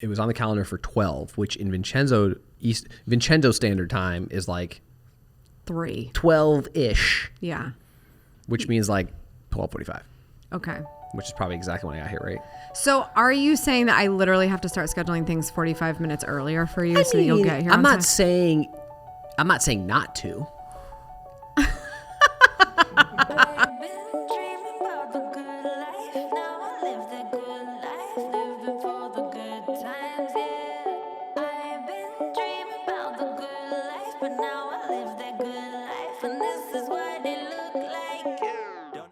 it was on the calendar for 12, which in Vincenzo Standard Time is like 3. 12-ish. Yeah. Which means like 12:45. Okay. Which is probably exactly when I got here, right? So are you saying that I literally have to start scheduling things 45 minutes earlier for you so that you'll get here on time? I'm not saying not to.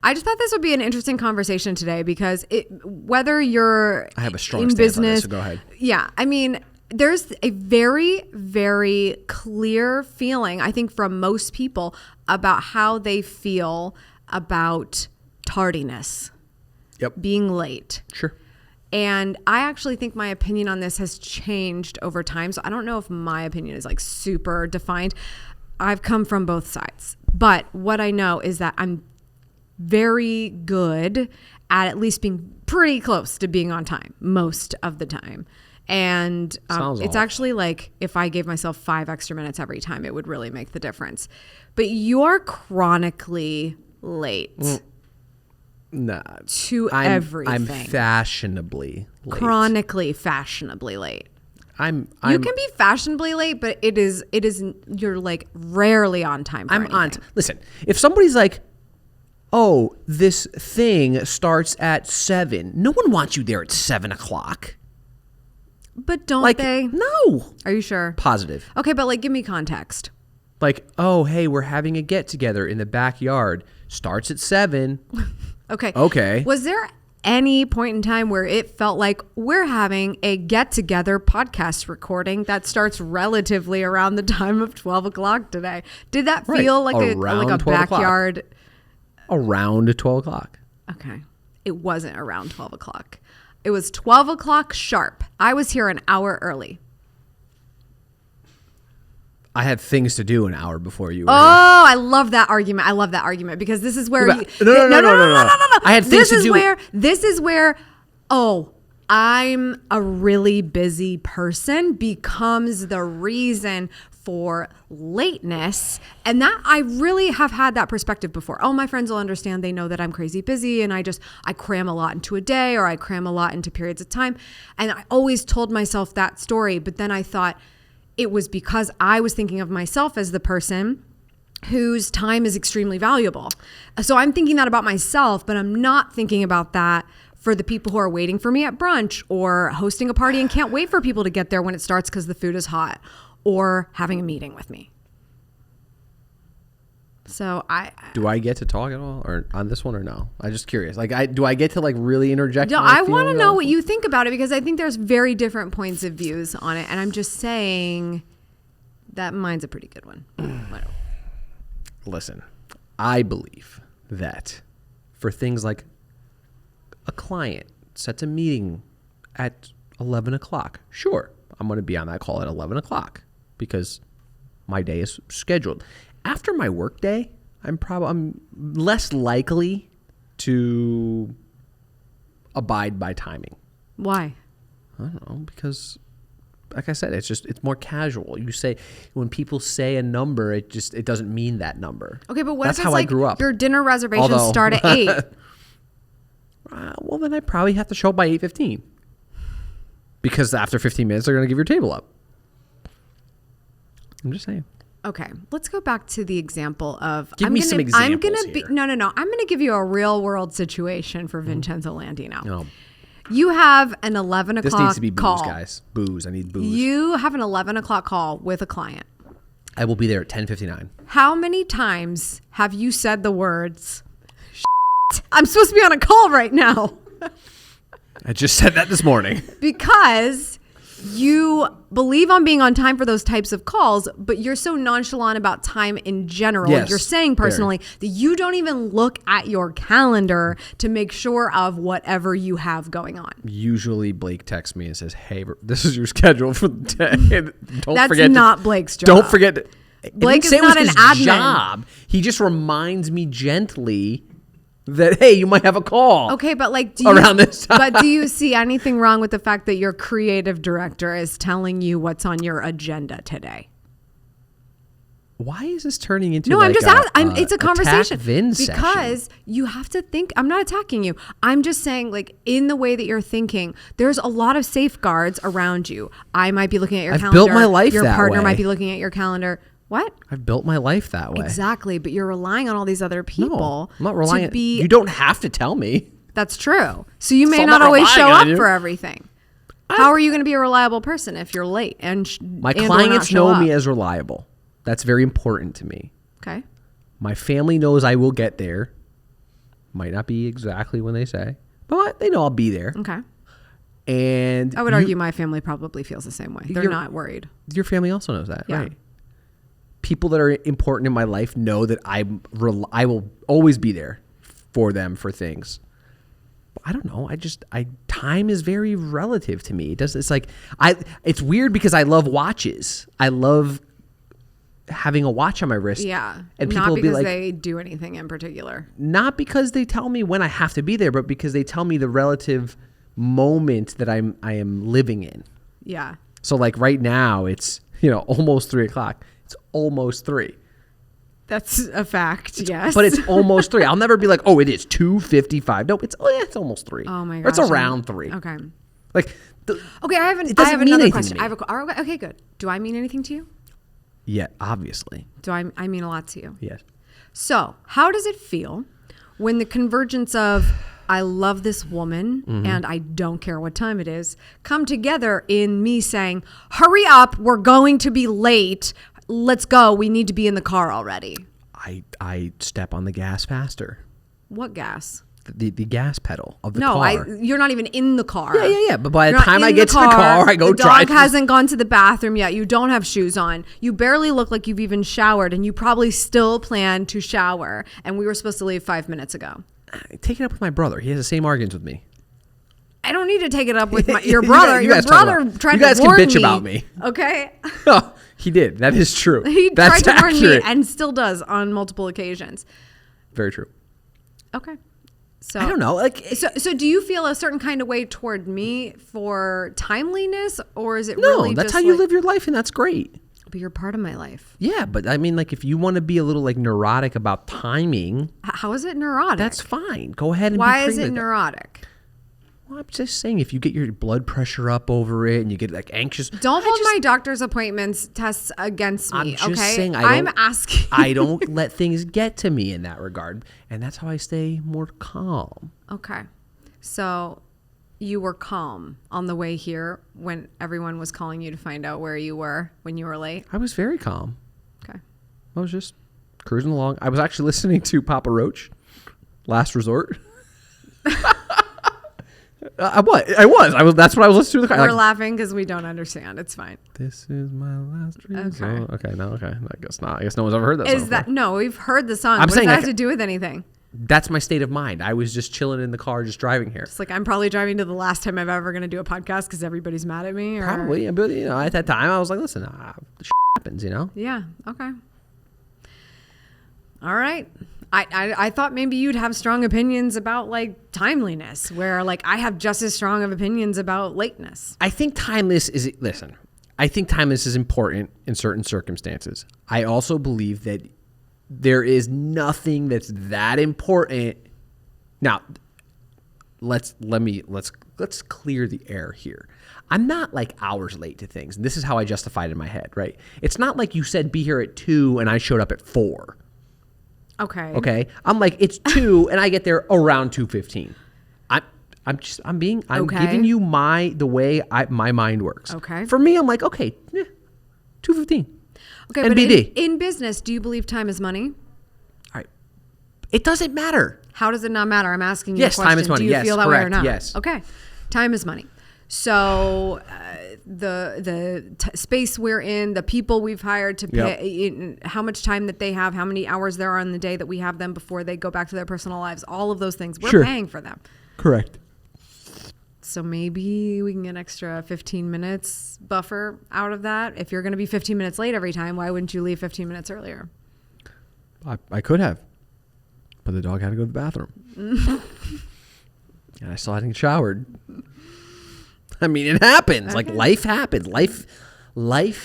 I just thought this would be an interesting conversation today because whether you're I have a strong in stance business, on this, so go ahead. Yeah, I mean, there's a very, very clear feeling, I think, from most people about how they feel about tardiness, being late. Sure. And I actually think my opinion on this has changed over time. So I don't know if my opinion is like super defined. I've come from both sides. But what I know is that I'm very good at least being pretty close to being on time most of the time. And it's actually like if I gave myself 5 extra minutes every time, it would really make the difference. But you're chronically late. Nah. To everything. I'm fashionably late. Chronically fashionably late. You can be fashionably late, but it is you're like rarely on time for anything. Listen, if somebody's like, oh, this thing starts at 7. No one wants you there at 7 o'clock. But don't they? No. Are you sure? Positive. Okay, but like give me context. Like, oh, hey, we're having a get together in the backyard. Starts at 7. Okay. Was there any point in time where it felt like we're having a get together podcast recording that starts relatively around the time of 12 o'clock today? Did that feel like a backyard? Around 12 o'clock. Okay. It wasn't around 12 o'clock. It was 12 o'clock sharp. I was here an hour early. I had things to do an hour before you were here. I love that argument because this is where No. I had things to do. This is where, I'm a really busy person becomes the reason for lateness. And that I really have had that perspective before. Oh, my friends will understand. They know that I'm crazy busy and I cram a lot into a day or I cram a lot into periods of time. And I always told myself that story. But then I thought it was because I was thinking of myself as the person whose time is extremely valuable. So I'm thinking that about myself, but I'm not thinking about that for the people who are waiting for me at brunch or hosting a party and can't wait for people to get there when it starts because the food is hot, or having a meeting with me. So do I get to talk at all or on this one or no? I'm just curious. Do I get to really interject? No, I want to know what you think about it because I think there's very different points of views on it. And I'm just saying that mine's a pretty good one. Listen, I believe that for things like a client sets a meeting at 11 o'clock. Sure, I'm going to be on that call at 11 o'clock because my day is scheduled. After my work day, I'm less likely to abide by timing. Why? I don't know, because like I said, it's more casual. When people say a number, it doesn't mean that number. Okay, but what That's if it's how I grew up. Your dinner reservations start at 8? Well, then I probably have to show up by 8:15 because after 15 minutes, they're going to give your table up. I'm just saying. Okay, let's go back to the example of. Give me some examples here. No. I'm going to give you a real world situation for Vincenzo Landino. No. You have an 11 o'clock call. This needs to be booze, guys. Booze. I need booze. You have an 11 o'clock call with a client. I will be there at 10:59. How many times have you said the words, I'm supposed to be on a call right now? I just said that this morning. Because you believe on being on time for those types of calls, but you're so nonchalant about time in general. Yes, you're saying personally that you don't even look at your calendar to make sure of whatever you have going on. Usually Blake texts me and says, hey, this is your schedule for the day. That's not Blake's job. Don't forget. Blake is not an admin. Job. He just reminds me gently that, hey, you might have a call. Okay, but like, around this time. But do you see anything wrong with the fact that your creative director is telling you what's on your agenda today? Why is this turning into No, like I'm just asking. It's a conversation because because you have to think. I'm not attacking you. I'm just saying, like, in the way that you're thinking, there's a lot of safeguards around you. I might be looking at your I've calendar. built my life Your that partner way. might be looking at your calendar. What? I've built my life that way. Exactly, but you're relying on all these other people. No, I'm not relying. to be. You don't have to tell me. That's true. So you may I'm not not always show relying up on you. for everything. How are you going to be a reliable person if you're late My and or clients not show know up? me as reliable. That's very important to me. Okay. My family knows I will get there. Might not be exactly when they say, but they know I'll be there. Okay. And I would argue my family probably feels the same way. They're not worried. Your family also knows that, Yeah. right? People that are important in my life know that I will always be there for them for things. I don't know. Time is very relative to me. It's weird because I love watches. I love having a watch on my wrist. Yeah. And people not will because be like, they do anything in particular. not because they tell me when I have to be there, but because they tell me the relative moment that I am living in. Yeah. So like right now it's, almost 3:00. It's almost 3. That's a fact. Yes. But it's almost 3. I'll never be like, oh, it is 2:55. No, it's almost 3. Oh my Or it's gosh. around 3. Okay. Like, Okay. I have it doesn't mean another anything question. to me. Okay, good. Do I mean anything to you? yeah, obviously. Do I mean a lot to you? Yes. So, how does it feel when the convergence of I love this woman and I don't care what time it is come together in me saying, hurry up, we're going to be late. Let's go. We need to be in the car already. I step on the gas faster. What gas? The gas pedal of the car. No, you're not even in the car. Yeah. But by the You're time not I in get to the car, I go the drive. dog hasn't gone to the bathroom yet. You don't have shoes on. You barely look like you've even showered, and you probably still plan to shower. And we were supposed to leave 5 minutes ago. Take it up with my brother. He has the same arguments with me. I don't need to take it up with your brother. You Your guys talk brother about- tried you guys to can warn bitch me. about me. Okay. Oh, he did. That is true. He That's tried to warn accurate. me and still does on multiple occasions. Very true. Okay. So I don't know. Like, So do you feel a certain kind of way toward me for timeliness, or is it no, really that's just how you like, live your life, and that's great. But you're part of my life. Yeah, but I mean, like, if you want to be a little like neurotic about timing, How is it neurotic? that's fine. Go ahead and Why be is it creative. neurotic? Well, I'm just saying, if you get your blood pressure up over it and you get like anxious, Don't hold my doctor's appointments tests against me. I'm just okay, saying, I'm asking. I don't let things get to me in that regard, and that's how I stay more calm. Okay, so you were calm on the way here when everyone was calling you to find out where you were when you were late. I was very calm. Okay. I was just cruising along. I was actually listening to Papa Roach, Last Resort. I was. That's what I was listening to. In the car. We're laughing because we don't understand. It's fine. This is my last resort. Okay, no, okay. I guess not. I guess no one's ever heard that song Is that before. no? We've heard the song. I'm What saying does I that have to do with anything? That's my state of mind. I was just chilling in the car, just driving here. It's like I'm probably driving to the last time I'm ever going to do a podcast because everybody's mad at me. Or, Probably, but at that time, I was like, listen, shit happens, Yeah. Okay. All right. I thought maybe you'd have strong opinions about like timeliness, where like I have just as strong of opinions about lateness. I think timeless is important in certain circumstances. I also believe that there is nothing that's that important. Now, let's clear the air here. I'm not like hours late to things. And this is how I justify it in my head, right? It's not like you said be here at 2 and I showed up at 4. Okay. Okay. I'm like, it's 2 and I get there around 2:15. I'm giving you the way my mind works. Okay. For me, I'm like, okay, 2:15. Okay. NBD. But in business, do you believe time is money? All right. It doesn't matter. How does it not matter? I'm asking you Yes, a question. time is money. Do you Yes, feel that way or correct. not? Yes. Okay. Time is money. So the space we're in, the people we've hired to pay, how much time that they have, how many hours there are in the day that we have them before they go back to their personal lives, all of those things, we're paying for them. Correct. So maybe we can get an extra 15 minutes buffer out of that. If you're going to be 15 minutes late every time, why wouldn't you leave 15 minutes earlier? I could have. But the dog had to go to the bathroom. And I still hadn't showered. I mean, it happens. Like, life happens. Life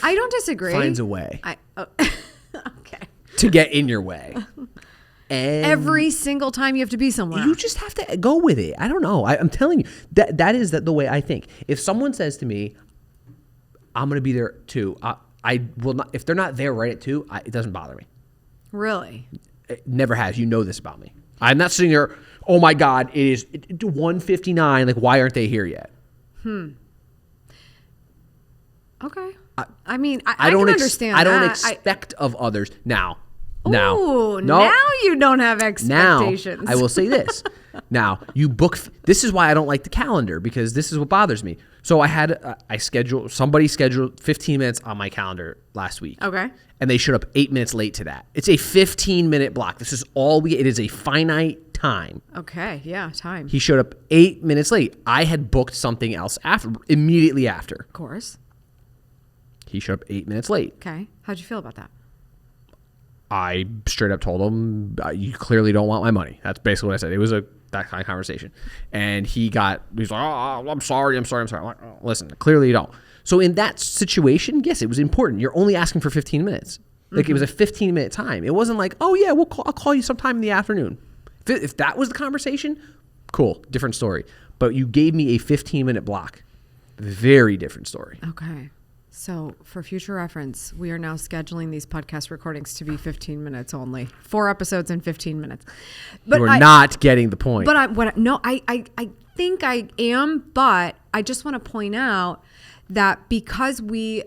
I don't disagree. Finds a way okay. to get in your way. And every single time you have to be somewhere. You just have to go with it. I don't know. I'm telling you, that is the way I think. If someone says to me, I'm going to be there too, I will not. If they're not there right at 2, it doesn't bother me. Really? It never has. You know this about me. I'm not sitting there, oh my God, it is 1:59. Like, why aren't they here yet? Okay. I mean, I don't understand I don't that. expect of others now. Ooh, No. now you don't have expectations. Now, I will say this. Now, you book. This is why I don't like the calendar, because this is what bothers me. So somebody scheduled 15 minutes on my calendar last week. Okay. And they showed up 8 minutes late to that. It's a 15-minute block. This is it is a finite time. Okay. Yeah. Time. He showed up 8 minutes late. I had booked something else immediately after. Of course. He showed up 8 minutes late. Okay. How'd you feel about that? I straight up told him, you clearly don't want my money. That's basically what I said. It was that kind of conversation. And he's like, oh, I'm sorry. I'm like, oh, listen, clearly you don't. So in that situation, yes, it was important. You're only asking for 15 minutes. Like, it was a 15-minute time. It wasn't like, oh yeah, I'll call you sometime in the afternoon. If that was the conversation, cool, different story. But you gave me a 15-minute block. Very different story. Okay. So for future reference, we are now scheduling these podcast recordings to be 15 minutes only. 4 episodes in 15 minutes. But you are not getting the point. But I think I am, but I just want to point out that because we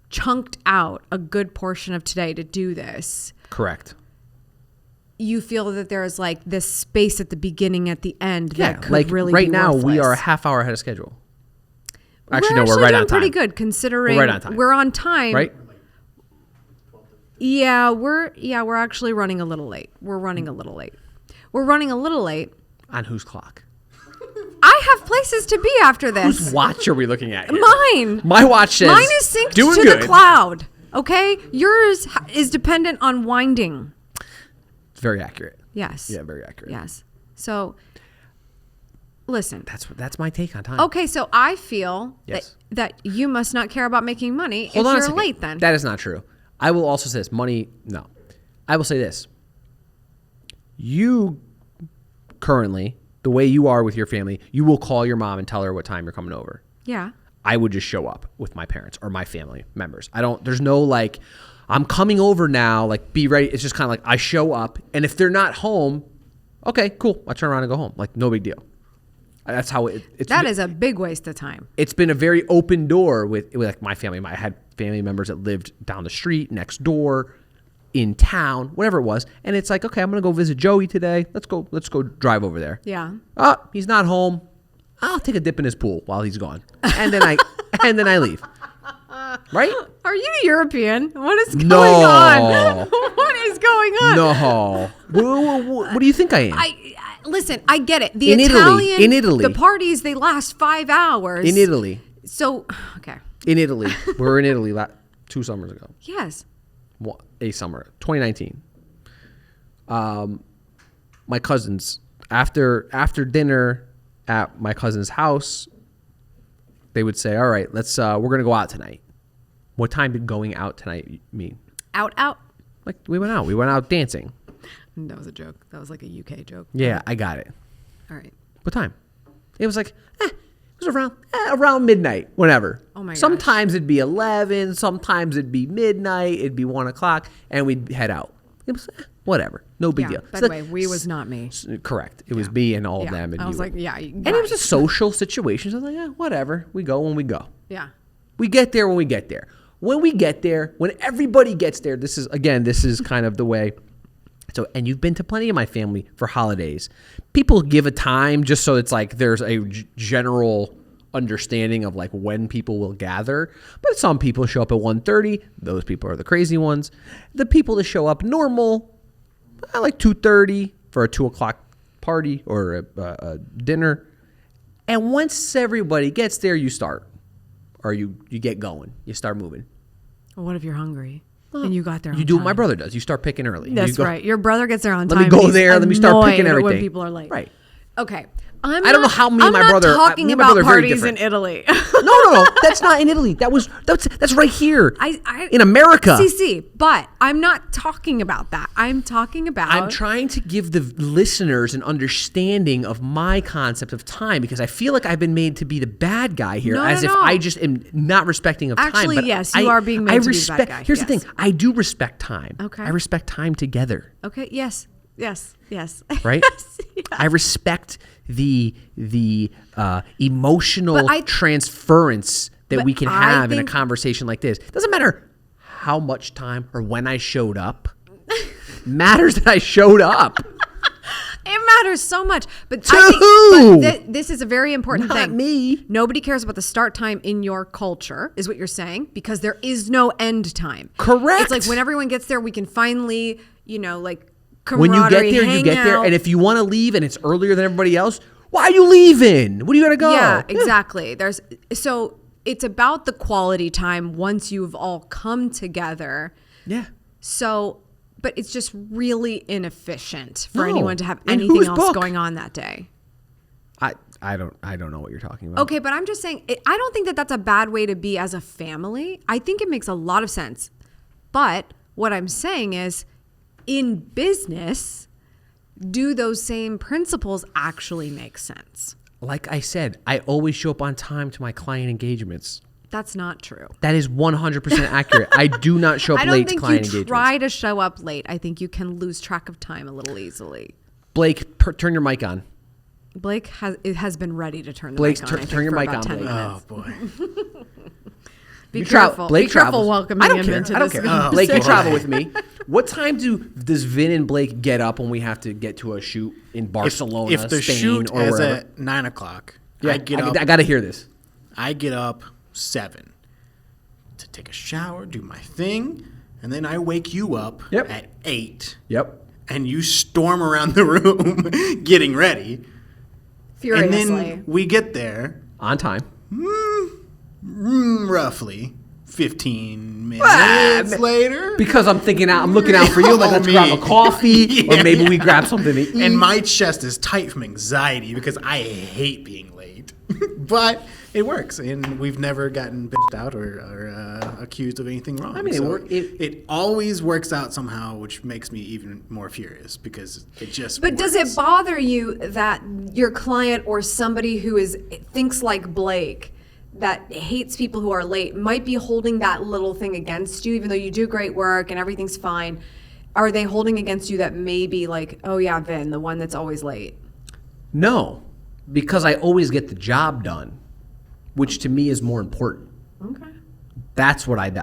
chunked out a good portion of today to do this. Correct. You feel that there is like this space at the beginning, at the end that could like really right be now worthless. We are a half hour ahead of schedule. Actually, we're right on time. Pretty good considering we're on time. Right? Yeah, we're actually running a little late. We're running a little late. On whose clock? I have places to be after this. Whose watch are we looking at here? Mine. My watch says mine is synced doing to good. the cloud. Okay? Yours is dependent on winding. It's very accurate. Yes. Yeah, very accurate. Yes. So listen. That's my take on time. Okay, so I feel that you must not care about making money if you're late then. That is not true. I will also say this. Money, no. I will say this. You currently, the way you are with your family, you will call your mom and tell her what time you're coming over. Yeah. I would just show up with my parents or my family members. There's no like, I'm coming over now, like be ready. It's just kind of like I show up, and if they're not home, okay, cool. I turn around and go home. Like, no big deal. That's how it's. That is a big waste of time. It's been a very open door with like my family. I had family members that lived down the street, next door, in town, whatever it was. And it's like, okay, I'm going to go visit Joey today. Let's go drive over there. Yeah. Oh, he's not home. I'll take a dip in his pool while he's gone. And then I leave. Right? Are you European? What is going on? What is going on? No. What do you think I am? Listen, I get it. In Italy. The parties, they last 5 hours. In Italy. So, okay. In Italy. We were in Italy 2 summers ago. Yes. A summer, 2019. My cousins, after dinner at my cousin's house, they would say, all right, we're going to go out tonight. What time did going out tonight mean? Out? Like, we went out dancing. That was a joke. That was like a UK joke. Yeah, I got it. All right. What time? It was like, it was around midnight, whenever. Oh my gosh. Sometimes it'd be 11, sometimes it'd be midnight, it'd be 1 o'clock, and we'd head out. It was whatever, no big deal. By the way, we was not me. Correct. It was me and all of them. And I was like, and it was a social situation. So I was like, whatever. We go when we go. Yeah. We get there when we get there. When we get there, when everybody gets there, this is kind of the way. So, and you've been to plenty of my family for holidays. People give a time just so it's like there's a general understanding of like when people will gather. But some people show up at 1:30. Those people are the crazy ones. The people that show up normal, I like 2:30 for a 2 o'clock party or a dinner. And once everybody gets there, you start. Or you get going. You start moving. Well, what if you're hungry? And you got there on You do what time. my brother does. You start picking early. That's You go, right. Your brother gets there on Let time. me go and he's there. Let me start picking annoyed everything. when people are late. Right. Okay. I don't know how me and my brother. I'm not talking me and my about brother are very parties in different. Italy. No. That's not in Italy. That's right here. In America. CC, but I'm not talking about that. I'm talking about. I'm trying to give the listeners an understanding of my concept of time because I feel like I've been made to be the bad guy here, No, as no, if no. I just am not respecting of time. Actually, But yes, you are being made to be the bad guy. Here's the Yes. thing: I do respect time. Okay. I respect time together. Okay. Yes. Right? Yes. I respect the emotional But transference that but we can I have in a think- conversation like this. Doesn't matter how much time or when I showed up. Matters that I showed up. It matters so much. But To I think who? but this is a very important Not thing. me. Nobody cares about the start time in your culture, is what you're saying, because there is no end time. Correct. It's like when everyone gets there, we can finally, like When you get camaraderie, there, you hang get there. out. And if you want to leave and it's earlier than everybody else, why are you leaving? What do you got to go? Yeah, exactly. So it's about the quality time once you've all come together. Yeah. So, but it's just really inefficient for No. anyone to have In anything whose else book? going on that day. I don't know what you're talking about. Okay, but I'm just saying, I don't think that that's a bad way to be as a family. I think it makes a lot of sense. But what I'm saying is, in business, do those same principles actually make sense? Like I said, I always show up on time to my client engagements. That's not true. That is 100% accurate. I do not show up I don't late to think client you engagements. try to show up late. I think you can lose track of time a little easily. Blake, turn your mic on. Blake has been ready to turn the Blake, mic on. I think, turn your for mic about on, 10 Blake. minutes. Oh boy. Be careful. Blake Be careful travels. welcoming I don't him care. into I don't this. care. Blake, you boy. travel with me. What time does Vin and Blake get up when we have to get to a shoot in Barcelona, If the Spain, shoot or is wherever? at 9 o'clock, Yeah, I get up. I got to hear this. I get up 7 to take a shower, do my thing, and then I wake you up Yep. at 8, Yep. and you storm around the room getting ready. Furiously. And then we get there On time. roughly 15 minutes later. Because I'm looking out for you. I'm like, let's me. grab a coffee, or Yeah. maybe we grab something to eat. And my chest is tight from anxiety because I hate being late. But it works, and we've never gotten bitched out or accused of anything wrong. I mean, it always works out somehow, which makes me even more furious because it just But works. does it bother you that your client or somebody who thinks like Blake, that hates people who are late, might be holding that little thing against you, even though you do great work and everything's fine? Are they holding against you that maybe like, oh yeah, Vin, the one that's always late? No, because I always get the job done, which to me is more important. Okay. That's what I do.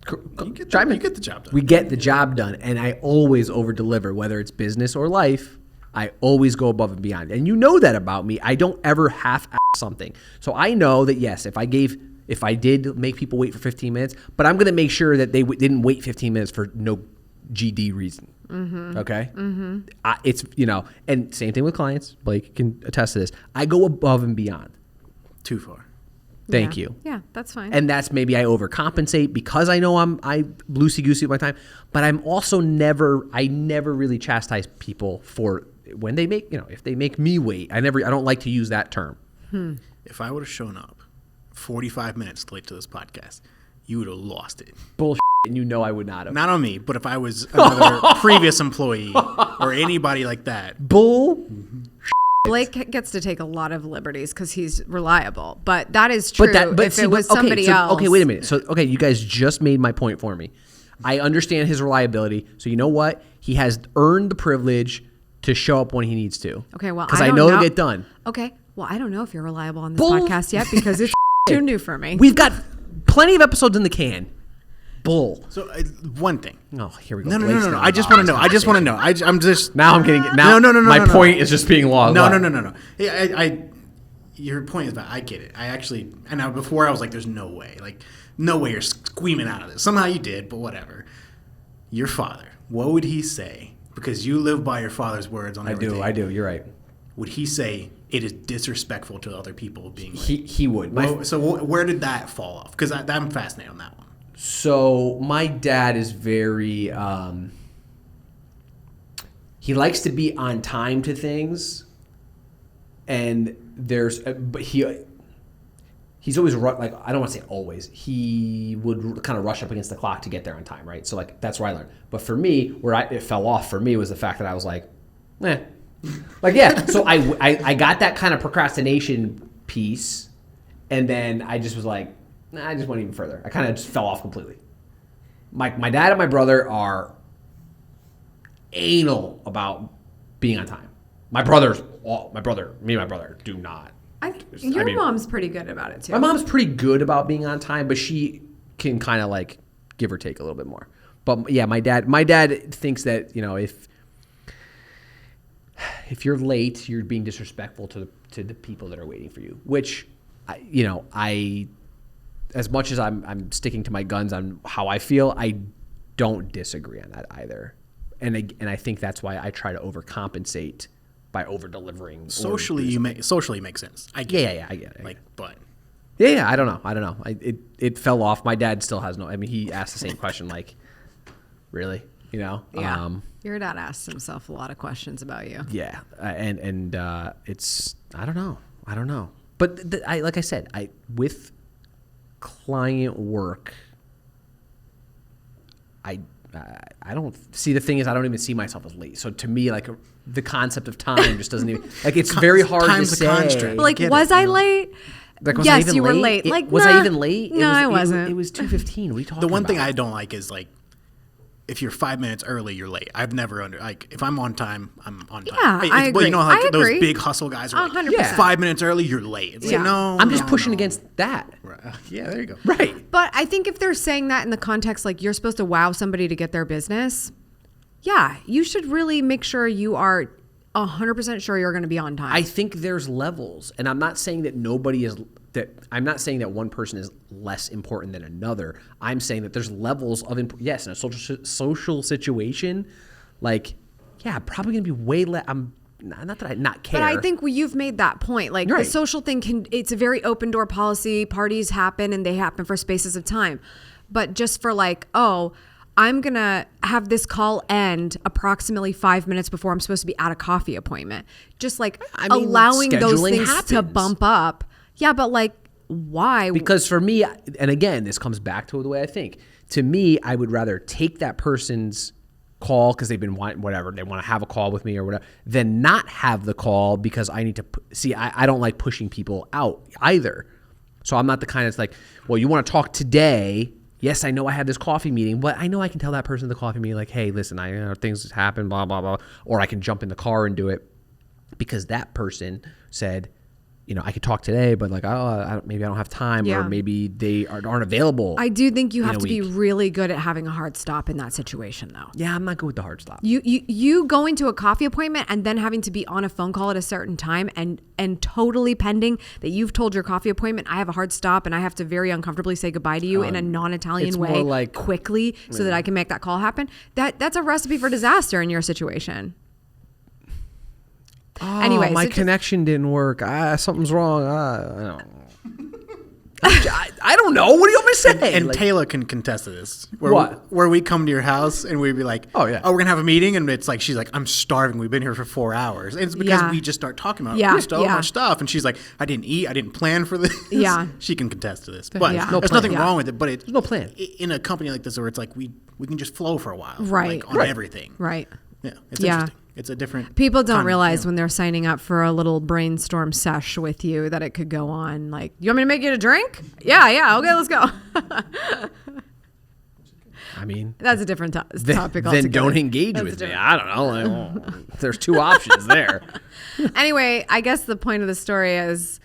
You get the job done. We get the job done, and I always over-deliver, whether it's business or life. I always go above and beyond, and you know that about me. I don't ever half-ass something. So I know that yes, if I did make people wait for 15 minutes, but I'm going to make sure that they didn't wait 15 minutes for no GD reason. Mm-hmm. Okay. Mm-hmm. It's and same thing with clients. Blake can attest to this. I go above and beyond. Too far. Thank Yeah. you. Yeah, that's fine. And that's maybe I overcompensate because I know I loosey goosey with my time. But I'm also I never really chastise people for when they make if they make me wait. I don't like to use that term. If I would have shown up 45 minutes late to this podcast, you would have lost it. Bullshit, and I would not have. Not on me, but if I was another previous employee or anybody like that. Bull. Blake gets to take a lot of liberties because he's reliable, but that is true. If it was okay, somebody else, okay, wait a minute. So okay, you guys just made my point for me. I understand his reliability. So you know what? He has earned the privilege to show up when he needs to. Okay, well, because I I don't know it'll know. get done. Okay, well, I don't know if you're reliable on this Bull- podcast yet because it's too new for me. We've got plenty of episodes in the can. Bull. So one thing. Oh, here we go. No. Blake's I not just want to involved know. in I just want to this know. I'm just. Now I'm getting now. No. My no. point is just being lost. No. Yeah, your point is that I get it. I actually, and now before I was like, there's no way. Like, no way you're squeaming out of this. Somehow you did, but whatever. Your father, what would he say? Because you live by your father's words on everything. I do. You're right. Would he say it is disrespectful to other people being late? He would. Where did that fall off? Because I'm fascinated on that one. So my dad is very, he likes to be on time to things, and but he's always like, I don't want to say always. He would kind of rush up against the clock to get there on time, right? So like that's where I learned. But for me, it fell off for me was the fact that I was like, like yeah. So I got that kind of procrastination piece, and then I just was like, I just went even further. I kind of just fell off completely. My dad and my brother are anal about being on time. Me and my brother do not. Your mom's pretty good about it too. My mom's pretty good about being on time, but she can kind of like give or take a little bit more. But yeah, my dad thinks that, you know, if you're late, you're being disrespectful to the people that are waiting for you, which I as much as I'm sticking to my guns on how I feel, I don't disagree on that either. And I think that's why I try to overcompensate by over delivering. Socially makes sense. I get it. I get it. Like, but yeah, I don't know. It fell off. My dad still has no. I mean, he asked the same question. Like, really, you know? Yeah. Your dad asks himself a lot of questions about you. Yeah, and it's I don't know. But like I said, with client work, I don't see. The thing is, I don't even see myself as late. So to me, like the concept of time just doesn't even like. It's very hard to time's a say. construct. Like, was I late? Like, Yes, you were late. Like, was I even late? No, I wasn't. It was 2:15. What are you talking about? The one thing I don't like is like, if you're 5 minutes early, you're late. I've never if I'm on time, I'm on time. Yeah, I agree. Well, you know, like I those agree. big hustle guys are like, 100%. 5 minutes early, you're late. It's like, no, I'm just no, pushing no. against that. Right. Yeah, there you go. Right. But I think if they're saying that in the context, like you're supposed to wow somebody to get their business, yeah, you should really make sure you are 100% sure you're going to be on time. I think there's levels, and I'm not saying that I'm not saying that one person is less important than another. I'm saying that there's levels of yes, in a social situation, like yeah, I'm probably gonna be way less. I'm not that I not care. But I think you've made that point. Like right. The social thing it's a very open door policy. Parties happen and they happen for spaces of time. But just for like, oh, I'm going to have this call end approximately 5 minutes before I'm supposed to be at a coffee appointment. Just like allowing those things to bump up. Yeah, but like, why? Because for me, and again, this comes back to the way I think. To me, I would rather take that person's call because they've been wanting whatever, they want to have a call with me or whatever, than not have the call because I need to see. I don't like pushing people out either. So I'm not the kind that's like, well, you want to talk today. Yes, I know I have this coffee meeting, but I know I can tell that person at the coffee meeting, like, hey, listen, things happen, blah, blah, blah. Or I can jump in the car and do it because that person said, I could talk today, but like, maybe I don't have time, or maybe they aren't available. I do think you have to be really good at having a hard stop in that situation, though. Yeah, I'm not good with the hard stop. You going to a coffee appointment and then having to be on a phone call at a certain time and totally pending that you've told your coffee appointment, I have a hard stop and I have to very uncomfortably say goodbye to you in a non-Italian way like, quickly so that I can make that call happen. That's a recipe for disaster in your situation. Oh, anyway, my connection didn't work. Something's wrong. I don't know. What do you want me to say? And Taylor can contest to this. Where we come to your house and we'd be like, oh, yeah. Oh, we're going to have a meeting. And it's like, she's like, I'm starving. We've been here for 4 hours. And it's because we just start talking about so much stuff. And she's like, I didn't eat. I didn't plan for this. Yeah. She can contest to this. But there's nothing wrong with it. But there's no plan. In a company like this where it's like, we can just flow for a while. Right. Like, on everything. Right. Yeah. It's interesting. It's a different. People don't realize when they're signing up for a little brainstorm sesh with you that it could go on like, you want me to make you a drink? Yeah. Okay, let's go. I mean, that's a different topic altogether. Then don't engage with me. I don't know. There's two options there. Anyway, I guess the point of the story is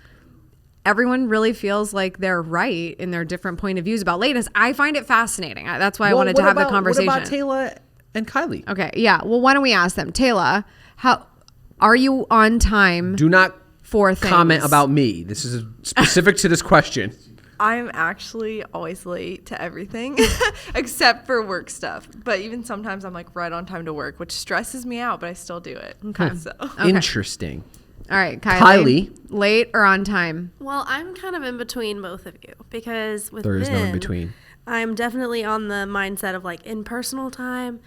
everyone really feels like they're right in their different point of views about lateness. I find it fascinating. That's why I wanted to have the conversation. What about Taylor and Kylie? Okay, yeah. Well, why don't we ask them? Taylor, how are you on time? Do not for things? Comment about me. This is specific to this question. I'm actually always late to everything except for work stuff. But even sometimes I'm like right on time to work, which stresses me out, but I still do it. Okay. So. Interesting. All right, Kylie. Late or on time? Well, I'm kind of in between both of you because with There is no in Vin, between. I'm definitely on the mindset of like in personal time,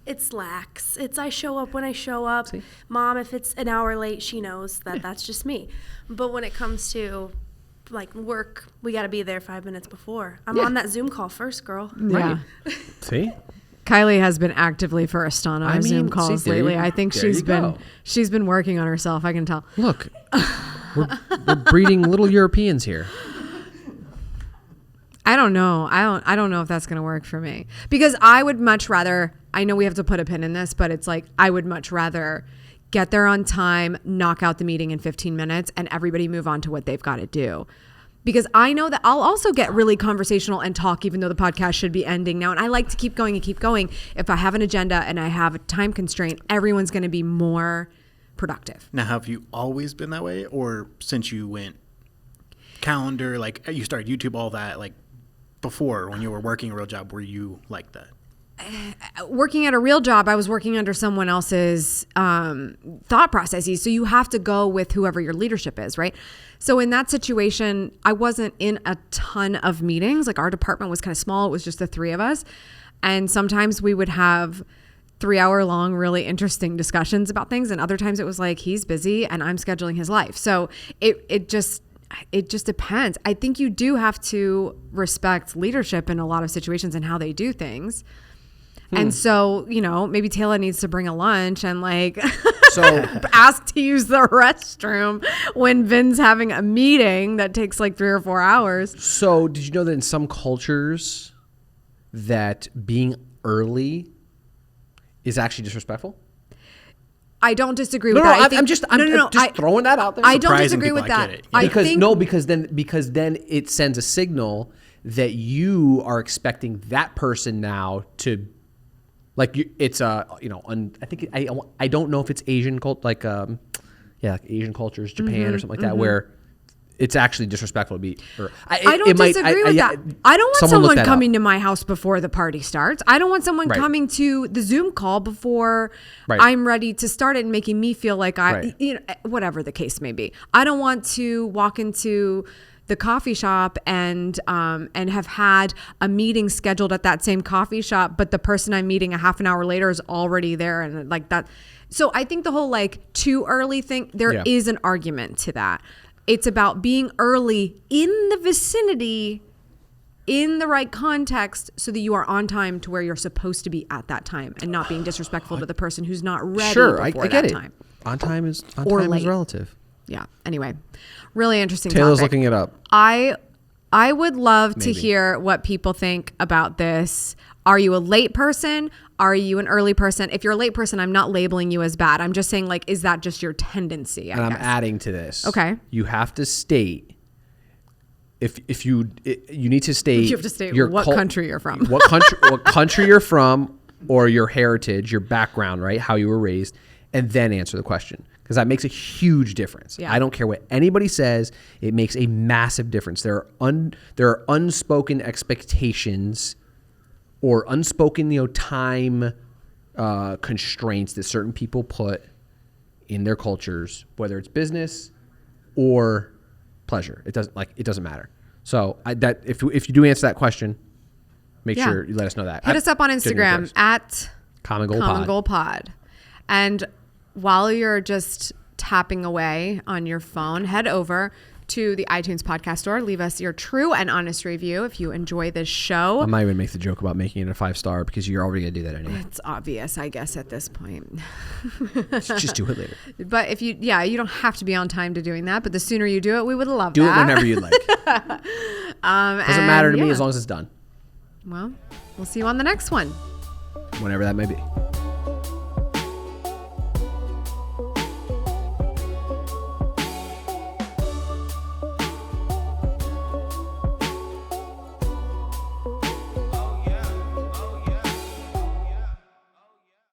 it's lax. It's I show up when I show up. See? Mom, if it's an hour late, she knows that that's just me. But when it comes to like work, we got to be there 5 minutes before. I'm on that Zoom call first, girl. Yeah. See? Kylie has been actively first on our Zoom calls there you- lately. I think there she's you go. been working on herself. I can tell. Look, we're breeding little Europeans here. I don't know. I don't know if that's going to work for me because I would much rather, I know we have to put a pin in this, but it's like, I would much rather get there on time, knock out the meeting in 15 minutes and everybody move on to what they've got to do. Because I know that I'll also get really conversational and talk even though the podcast should be ending now. And I like to keep going and keep going. If I have an agenda and I have a time constraint, everyone's going to be more productive. Now, have you always been that way? Or since you went calendar, like you started YouTube, all that, like before when you were working a real job, were you like that? Working at a real job, I was working under someone else's thought processes. So you have to go with whoever your leadership is, right? So in that situation, I wasn't in a ton of meetings. Like our department was kind of small. It was just the three of us. And sometimes we would have 3-hour long, really interesting discussions about things. And other times it was like, he's busy and I'm scheduling his life. So it just depends. I think you do have to respect leadership in a lot of situations and how they do things. And so, maybe Taylor needs to bring a lunch and So ask to use the restroom when Vin's having a meeting that takes like 3 or 4 hours. So did you know that in some cultures that being early is actually disrespectful? I don't disagree with that. I'm just throwing that out there. I don't Surprising disagree people, with I that. get it. I Because think because then it sends a signal that you are expecting that person now to, like, it's I think I don't know if it's Asian like Asian cultures, Japan or something like that, where it's actually disrespectful to be. I don't disagree with that. I don't want someone look coming to my house before the party starts. I don't want someone coming to the Zoom call before I'm ready to start it and making me feel like whatever the case may be. I don't want to walk into the coffee shop and have had a meeting scheduled at that same coffee shop, but the person I'm meeting a half an hour later is already there and like that. So I think the whole like too early thing, there is an argument to that. It's about being early in the vicinity, in the right context, so that you are on time to where you're supposed to be at that time and not being disrespectful to the person who's not ready before I get that it. time. On time is late. relative. Yeah. Anyway, really interesting Taylor's topic. looking it up. I would love to hear what people think about this. Are you a late person? Are you an early person? If you're a late person, I'm not labeling you as bad. I'm just saying, like, is that just your tendency? I'm adding to this. Okay. You have to state if you need to state. You have to state what country you're from. What country you're from, or your heritage, your background, right? How you were raised, and then answer the question. Because that makes a huge difference. Yeah. I don't care what anybody says; it makes a massive difference. There are unspoken expectations or unspoken, time constraints that certain people put in their cultures, whether it's business or pleasure. It doesn't matter. So if you do answer that question, make sure you let us know that. Hit us up on Instagram at Common Goal Pod. And while you're just tapping away on your phone, head over to the iTunes podcast store. Leave us your true and honest review if you enjoy this show. I might even make the joke about making it a 5-star because you're already going to do that anyway. It's obvious, I guess, at this point. Just do it later. But if you don't have to be on time to doing that, but the sooner you do it, we would love do that. Do it whenever you'd like. Doesn't matter to me as long as it's done. Well, we'll see you on the next one. Whenever that may be.